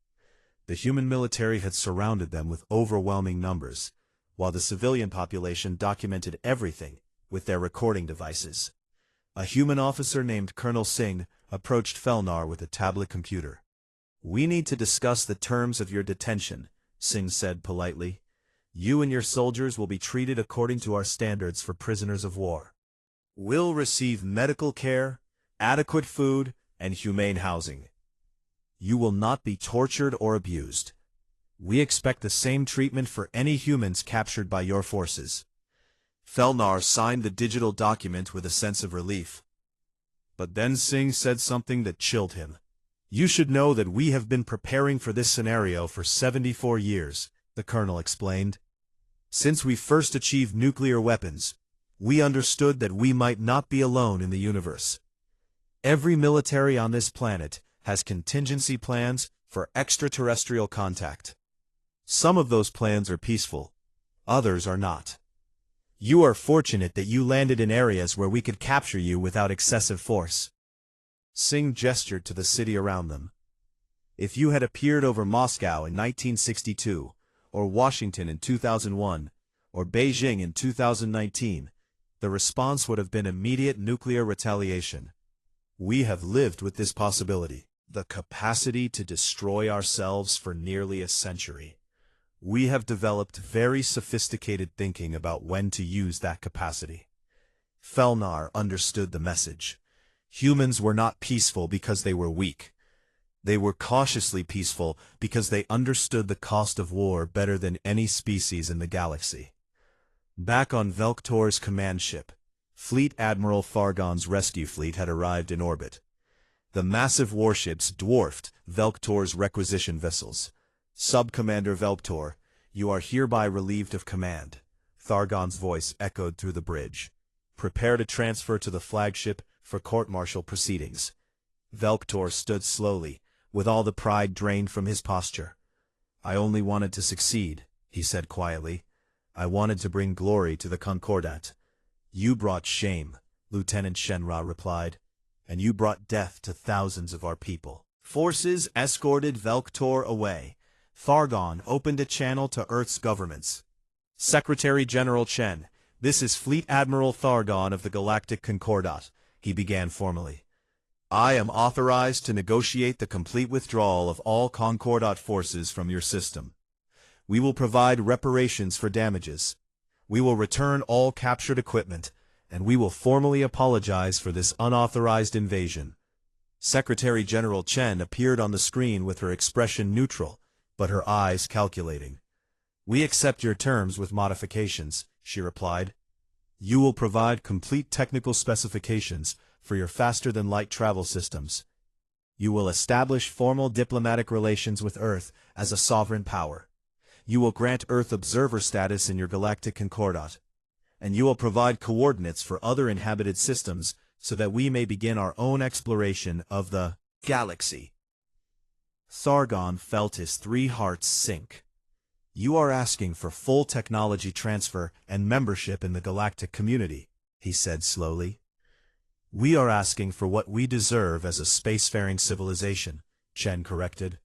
The human military had surrounded them with overwhelming numbers, while the civilian population documented everything with their recording devices. A human officer named Colonel Singh approached Felnar with a tablet computer. "We need to discuss the terms of your detention," Singh said politely. "You and your soldiers will be treated according to our standards for prisoners of war. Will receive medical care, adequate food, and humane housing. You will not be tortured or abused. We expect the same treatment for any humans captured by your forces." Felnar signed the digital document with a sense of relief. But then Singh said something that chilled him. "You should know that we have been preparing for this scenario for 74 years, the colonel explained. "Since we first achieved nuclear weapons, we understood that we might not be alone in the universe. Every military on this planet has contingency plans for extraterrestrial contact. Some of those plans are peaceful, others are not. You are fortunate that you landed in areas where we could capture you without excessive force." Singh gestured to the city around them. "If you had appeared over Moscow in 1962, or Washington in 2001, or Beijing in 2019, the response would have been immediate nuclear retaliation. We have lived with this possibility, the capacity to destroy ourselves for nearly a century. We have developed very sophisticated thinking about when to use that capacity." Felnar understood the message. Humans were not peaceful because they were weak. They were cautiously peaceful because they understood the cost of war better than any species in the galaxy. Back on Velktor's command ship, Fleet Admiral Thargon's rescue fleet had arrived in orbit. The massive warships dwarfed Velktor's requisition vessels. "Sub-Commander Velktor, you are hereby relieved of command," Thargon's voice echoed through the bridge. "Prepare to transfer to the flagship for court-martial proceedings." Velktor stood slowly, with all the pride drained from his posture. "I only wanted to succeed," he said quietly. "I wanted to bring glory to the Concordat." "You brought shame," Lieutenant Shenra replied, "and you brought death to thousands of our people." Forces escorted Velktor away. Thargon opened a channel to Earth's governments. "Secretary General Chen, this is Fleet Admiral Thargon of the Galactic Concordat," he began formally. "I am authorized to negotiate the complete withdrawal of all Concordat forces from your system. We will provide reparations for damages. We will return all captured equipment, and we will formally apologize for this unauthorized invasion." Secretary General Chen appeared on the screen with her expression neutral, but her eyes calculating. "We accept your terms with modifications," she replied. "You will provide complete technical specifications for your faster-than-light travel systems. You will establish formal diplomatic relations with Earth as a sovereign power. You will grant Earth observer status in your galactic concordat. And you will provide coordinates for other inhabited systems so that we may begin our own exploration of the galaxy." Thargon felt his 3 hearts sink. "You are asking for full technology transfer and membership in the galactic community," he said slowly. "We are asking for what we deserve as a spacefaring civilization," Chen corrected.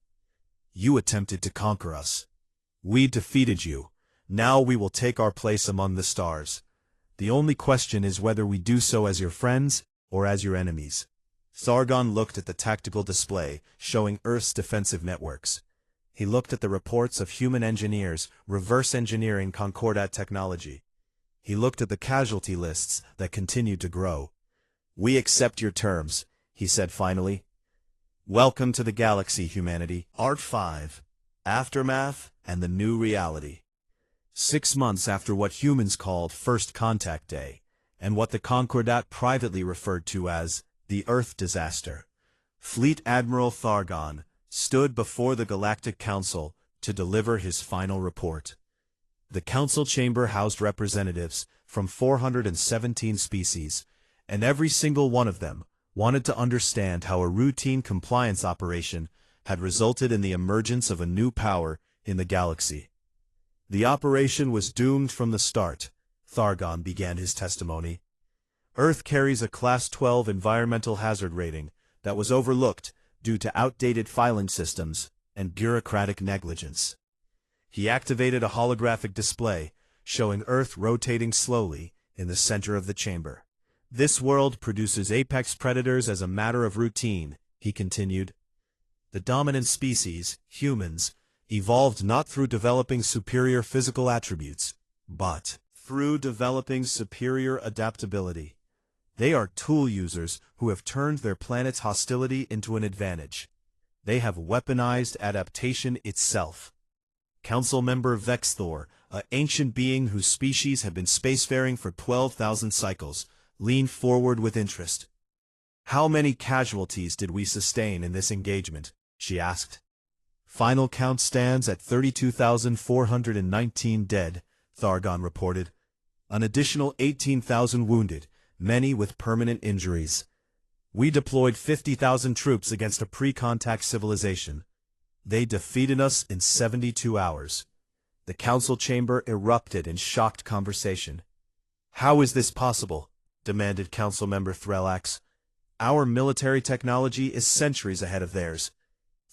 "You attempted to conquer us. We defeated you. Now we will take our place among the stars. The only question is whether we do so as your friends or as your enemies." Thargon looked at the tactical display, showing Earth's defensive networks. He looked at the reports of human engineers reverse engineering Concordat technology. He looked at the casualty lists that continued to grow. "We accept your terms," he said finally. "Welcome to the galaxy, humanity. Art 5. Aftermath and the New Reality." 6 months after what humans called First Contact Day, and what the Concordat privately referred to as the Earth Disaster, Fleet Admiral Thargon stood before the Galactic Council to deliver his final report. The council chamber housed representatives from 417 species, and every single one of them wanted to understand how a routine compliance operation had resulted in the emergence of a new power in the galaxy. "The operation was doomed from the start," Thargon began his testimony. "Earth carries a Class 12 environmental hazard rating that was overlooked due to outdated filing systems and bureaucratic negligence." He activated a holographic display showing Earth rotating slowly in the center of the chamber. "This world produces apex predators as a matter of routine," he continued. "The dominant species, humans, evolved not through developing superior physical attributes, but through developing superior adaptability. They are tool users who have turned their planet's hostility into an advantage. They have weaponized adaptation itself." Council member Vexthor, an ancient being whose species have been spacefaring for 12,000 cycles, leaned forward with interest. "How many casualties did we sustain in this engagement?" she asked. "Final count stands at 32,419 dead," Thargon reported. "An additional 18,000 wounded, many with permanent injuries. We deployed 50,000 troops against a pre-contact civilization. They defeated us in 72 hours. The council chamber erupted in shocked conversation. "How is this possible?" demanded Council Member Threllax. "Our military technology is centuries ahead of theirs."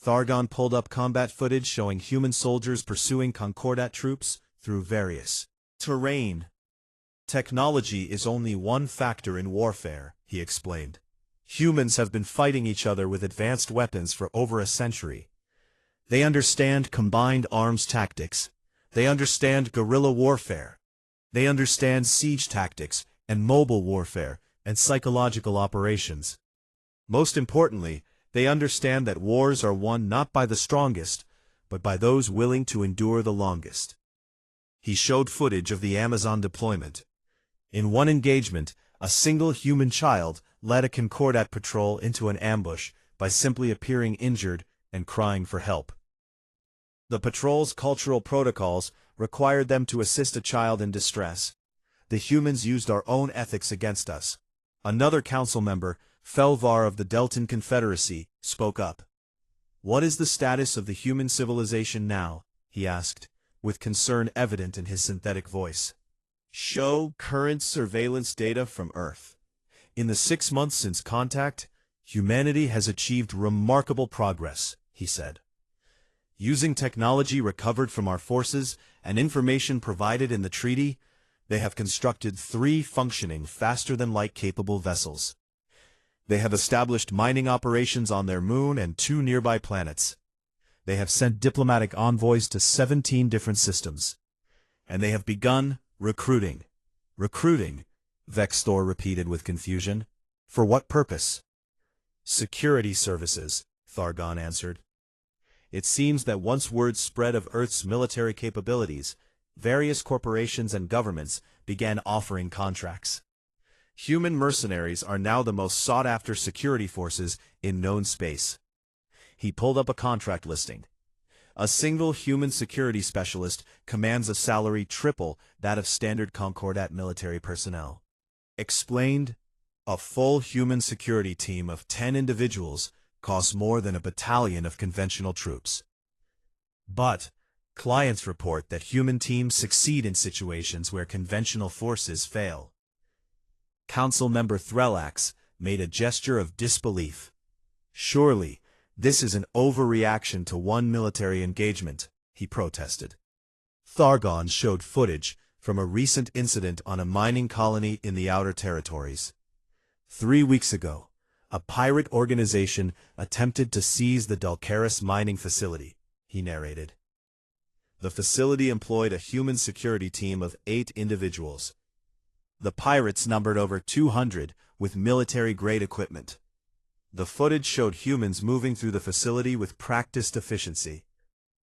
Thargon pulled up combat footage showing human soldiers pursuing Concordat troops through various terrain. "Technology is only one factor in warfare," he explained. "Humans have been fighting each other with advanced weapons for over a century. They understand combined arms tactics. They understand guerrilla warfare. They understand siege tactics and mobile warfare and psychological operations. Most importantly, they understand that wars are won not by the strongest, but by those willing to endure the longest." He showed footage of the Amazon deployment. In one engagement, a single human child led a Concordat patrol into an ambush by simply appearing injured and crying for help. The patrol's cultural protocols required them to assist a child in distress. The humans used our own ethics against us. Another council member, Felvar of the Deltan Confederacy, spoke up. "What is the status of the human civilization now?" he asked, with concern evident in his synthetic voice. "Show current surveillance data from Earth. In the 6 months since contact, humanity has achieved remarkable progress," he said. "Using technology recovered from our forces and information provided in the treaty, they have constructed 3 functioning faster-than-light-capable vessels. They have established mining operations on their moon and 2 nearby planets. They have sent diplomatic envoys to 17 different systems. And they have begun recruiting." "Recruiting?" Vexthor repeated with confusion. "For what purpose?" "Security services," Thargon answered. "It seems that once word spread of Earth's military capabilities, various corporations and governments began offering contracts. Human mercenaries are now the most sought-after security forces in known space." He pulled up a contract listing. "A single human security specialist commands a salary triple that of standard Concordat military personnel." Explained, "A full human security team of 10 individuals costs more than a battalion of conventional troops. But clients report that human teams succeed in situations where conventional forces fail." Council member Threllax made a gesture of disbelief. "Surely, this is an overreaction to one military engagement," he protested. Thargon showed footage from a recent incident on a mining colony in the Outer Territories. 3 weeks ago, a pirate organization attempted to seize the Dulcaris mining facility, he narrated. The facility employed a human security team of 8 individuals. The pirates numbered over 200 with military-grade equipment. The footage showed humans moving through the facility with practiced efficiency.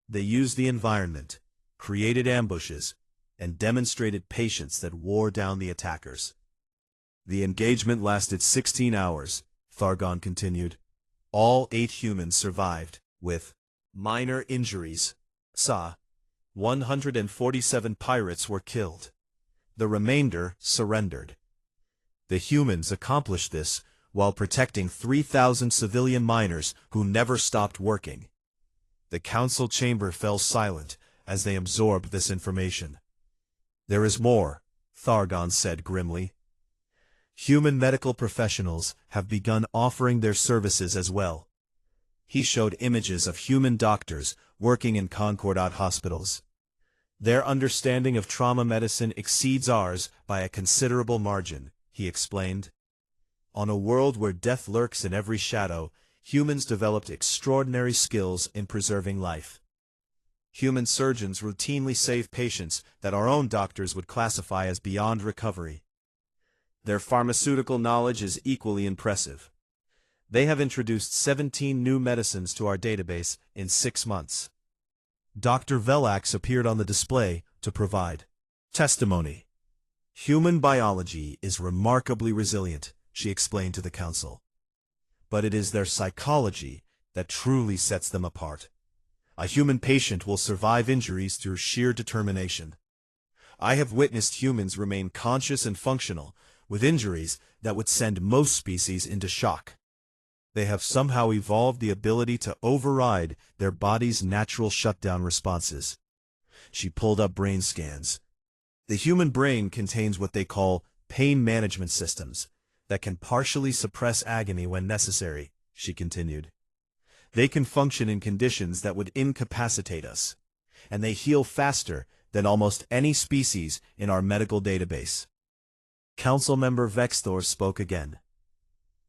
They used the environment, created ambushes, and demonstrated patience that wore down the attackers. The engagement lasted 16 hours, Thargon continued. All 8 humans survived, with minor injuries. 147 pirates were killed. The remainder surrendered. The humans accomplished this while protecting 3,000 civilian miners who never stopped working. The council chamber fell silent as they absorbed this information. There is more, Thargon said grimly. Human medical professionals have begun offering their services as well. He showed images of human doctors working in Concordat hospitals. Their understanding of trauma medicine exceeds ours by a considerable margin, he explained. On a world where death lurks in every shadow, humans developed extraordinary skills in preserving life. Human surgeons routinely save patients that our own doctors would classify as beyond recovery. Their pharmaceutical knowledge is equally impressive. They have introduced 17 new medicines to our database in 6 months. Dr. Velax appeared on the display to provide testimony. Human biology is remarkably resilient, she explained to the council. But it is their psychology that truly sets them apart. A human patient will survive injuries through sheer determination. I have witnessed humans remain conscious and functional with injuries that would send most species into shock. They have somehow evolved the ability to override their body's natural shutdown responses. She pulled up brain scans. The human brain contains what they call pain management systems that can partially suppress agony when necessary, she continued. They can function in conditions that would incapacitate us, and they heal faster than almost any species in our medical database. Council member Vexthor spoke again.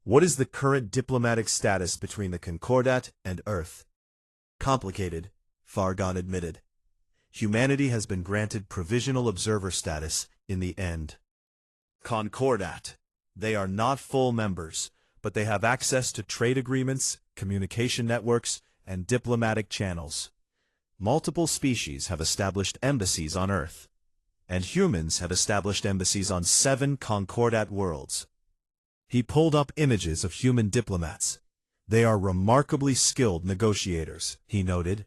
What is the current diplomatic status between the Concordat and Earth? Complicated, Thargon admitted. Humanity has been granted provisional observer status in the end. Concordat. They are not full members, but they have access to trade agreements, communication networks, and diplomatic channels. Multiple species have established embassies on Earth, and humans have established embassies on 7 Concordat worlds. He pulled up images of human diplomats. They are remarkably skilled negotiators, he noted.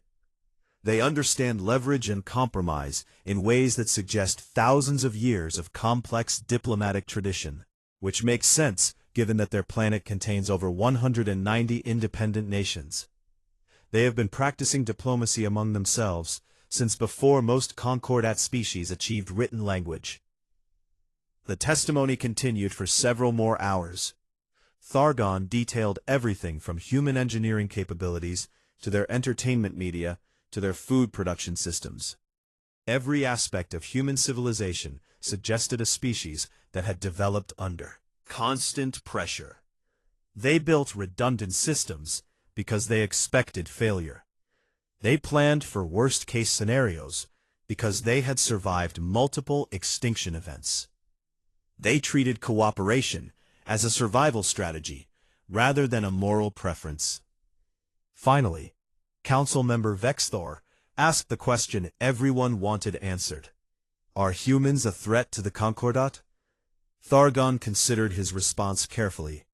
They understand leverage and compromise in ways that suggest thousands of years of complex diplomatic tradition, which makes sense given that their planet contains over 190 independent nations. They have been practicing diplomacy among themselves since before most Concordat species achieved written language. The testimony continued for several more hours. Thargon detailed everything from human engineering capabilities to their entertainment media to their food production systems. Every aspect of human civilization suggested a species that had developed under constant pressure. They built redundant systems because they expected failure. They planned for worst-case scenarios because they had survived multiple extinction events. They treated cooperation as a survival strategy rather than a moral preference. Finally, Council Member Vexthor asked the question everyone wanted answered. Are humans a threat to the Concordat? Thargon considered his response carefully.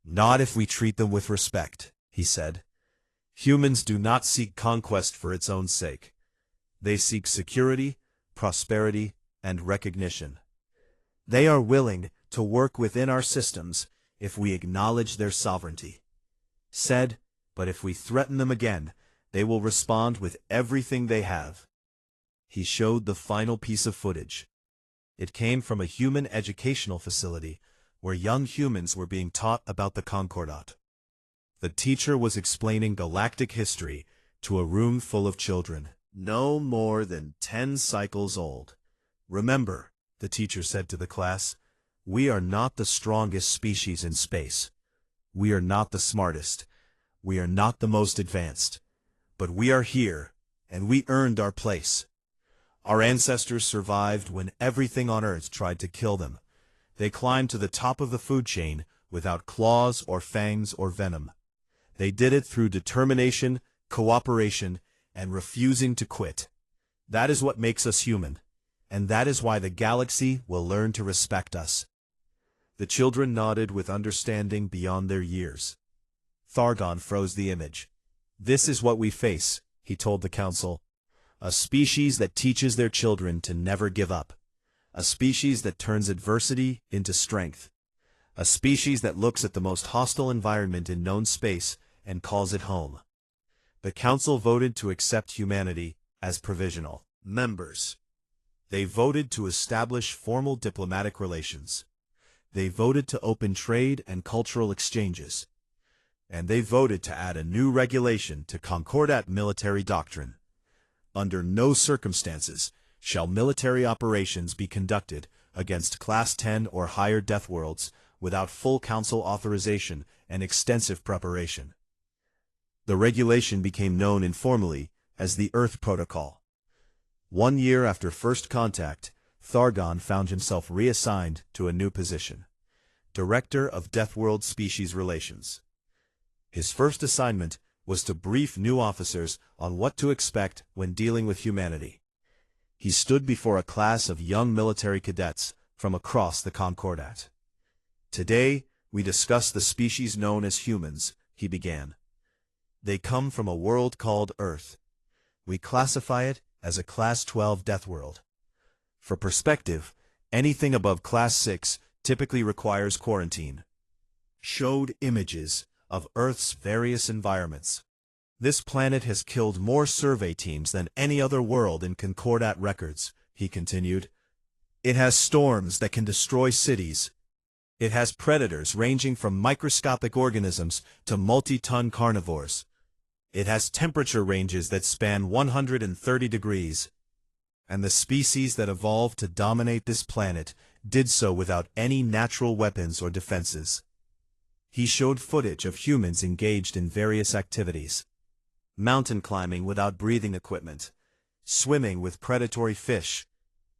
Not if we treat them with respect, he said. Humans do not seek conquest for its own sake. They seek security, prosperity, and recognition. They are willing to work within our systems if we acknowledge their sovereignty. Said, but if we threaten them again, they will respond with everything they have. He showed the final piece of footage. It came from a human educational facility where young humans were being taught about the Concordat. The teacher was explaining galactic history to a room full of children, no more than 10 cycles old. Remember, the teacher said to the class, we are not the strongest species in space. We are not the smartest. We are not the most advanced. But we are here, and we earned our place. Our ancestors survived when everything on Earth tried to kill them. They climbed to the top of the food chain without claws or fangs or venom. They did it through determination, cooperation, and refusing to quit. That is what makes us human, and that is why the galaxy will learn to respect us. The children nodded with understanding beyond their years. Thargon froze the image. This is what we face, he told the council. A species that teaches their children to never give up. A species that turns adversity into strength. A species that looks at the most hostile environment in known space and calls it home. The council voted to accept humanity as provisional members. They voted to establish formal diplomatic relations. They voted to open trade and cultural exchanges. And they voted to add a new regulation to Concordat military doctrine. Under no circumstances shall military operations be conducted against Class 10 or higher Deathworlds without full council authorization and extensive preparation. The regulation became known informally as the Earth Protocol. 1 year after first contact, Thargon found himself reassigned to a new position, Director of Deathworld Species Relations. His first assignment was to brief new officers on what to expect when dealing with humanity. He stood before a class of young military cadets from across the Concordat. Today, we discuss the species known as humans, he began. They come from a world called Earth. We classify it as a Class 12 Deathworld. For perspective, anything above Class 6 typically requires quarantine. Showed images of Earth's various environments. This planet has killed more survey teams than any other world in Concordat records, he continued. It has storms that can destroy cities. It has predators ranging from microscopic organisms to multi-ton carnivores. It has temperature ranges that span 130 degrees. And the species that evolved to dominate this planet did so without any natural weapons or defenses. He showed footage of humans engaged in various activities. Mountain climbing without breathing equipment, swimming with predatory fish,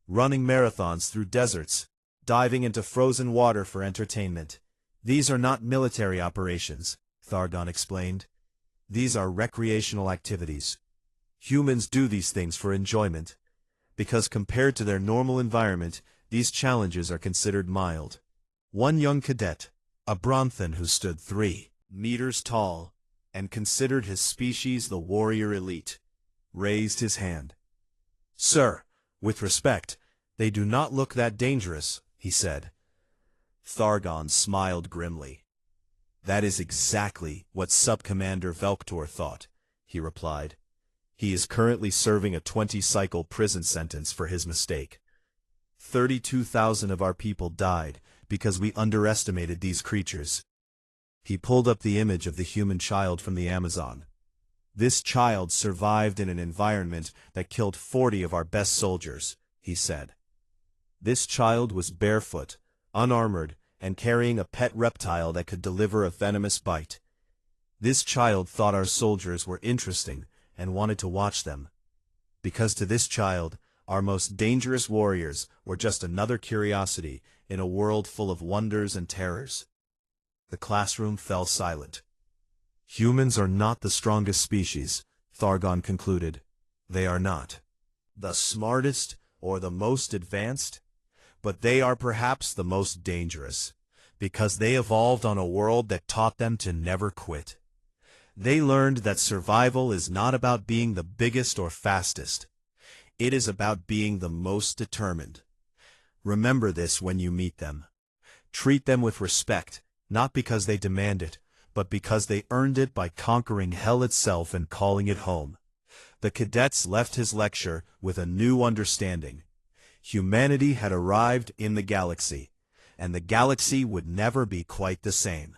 running marathons through deserts, diving into frozen water for entertainment. These are not military operations, Thargon explained. These are recreational activities. Humans do these things for enjoyment, because compared to their normal environment, these challenges are considered mild. One young cadet, a Bronthan who stood 3 meters tall, and considered his species the warrior elite, raised his hand. Sir, with respect, they do not look that dangerous, he said. Thargon smiled grimly. That is exactly what Sub-Commander Velktor thought, he replied. He is currently serving a 20-cycle prison sentence for his mistake. 32,000 of our people died because we underestimated these creatures. He pulled up the image of the human child from the Amazon. This child survived in an environment that killed 40 of our best soldiers, he said. This child was barefoot, unarmored, and carrying a pet reptile that could deliver a venomous bite. This child thought our soldiers were interesting and wanted to watch them. Because to this child, our most dangerous warriors were just another curiosity in a world full of wonders and terrors. The classroom fell silent. Humans are not the strongest species, Thargon concluded. They are not the smartest or the most advanced, but they are perhaps the most dangerous, because they evolved on a world that taught them to never quit. They learned that survival is not about being the biggest or fastest. It is about being the most determined. Remember this when you meet them. Treat them with respect, not because they demand it, but because they earned it by conquering hell itself and calling it home. The cadets left his lecture with a new understanding. Humanity had arrived in the galaxy, and the galaxy would never be quite the same.